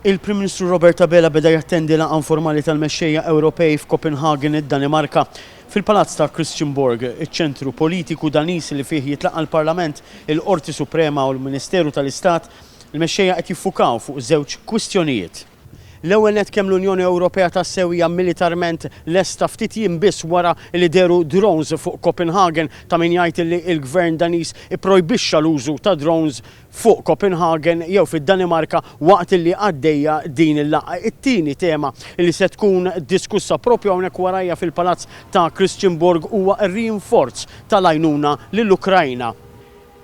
Il-Prim Ministru Robert Abela beda jattendi laqgħa informali tal-mexxejja Ewropej f'Copenhagen id-Danimarka. Fil-Palazz ta' Christiansborg, iċ-ċentru politiku Danis li fih jitlaqa' l-Parlament, il-Qorti Suprema u l-Ministeru tal-Istat, il-mexxejja qed jiffukaw fuq żewġ kwistjonijiet. L-ewwel nett kemm l-Unjoni Ewropea tassewwija militarment lesta ftit jiem biss wara li deru drones fuq Copenhagen ta' min jgħid li l-Gvern Daniż ipprojbixxa l-użu ta' drones fuq Copenhagen jew fid-Danimarka waqt li għaddejja din il-laqgħa. It-tieni tema li se tkun diskussa proprju hawnhekk warajja fil-Palazz ta' Christiansborg huwa r-rinforz tal-għajnuna lill-Ukrajna.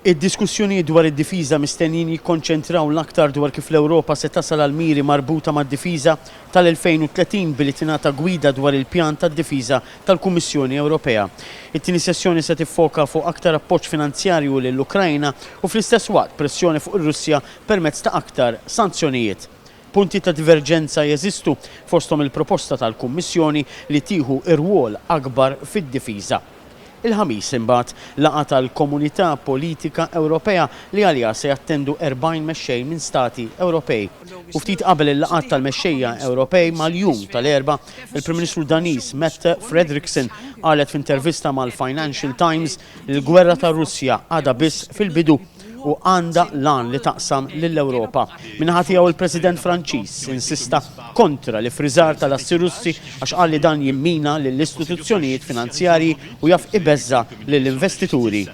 Id-diskussjonijiet dwar id-difiża mistennijin jikkonċentraw l-aktar dwar kif l-Ewropa se tasal għal miri marbuta mad-difiża tal-2030 billi tingħata gwida dwar il-pjan tad-difiża tal-Kummissjoni Ewropea. It-tieni sessjoni se tiffoka fuq aktar appoġġ finanzjarju lill-Ukrajna u fl-istess waqt pressjoni fuq ir-Russja permezz ta' aktar sanzjonijiet. Punti ta' diverġenza jeżistu fosthom il-proposta tal-Kummissjoni li tieħu rwol akbar fid-difiża. Il-ħamis imbagħad laqgħa tal-Komunità Politika Ewropea li għaliha se jattendu 40 mexxej minn stati Ewropej. U ftit qabel il-laqgħat tal-mexxejja Ewropej mal-jum tal-Erba', il-Prim Ministru Daniż Mette Frederiksen qalet f'intervista mal-Financial Times li l-gwerra tar-Russja għadha biss fil-bidu u għandha lan li taqsam lill-Ewropa. Minnaħa tiegħu il-President Franċiż insista kontra l-ifriżar tal-assi Russi għax qal li dan jimmina lill-istituzzjonijiet finanzjarji u jaf ibeżza lill-investituri.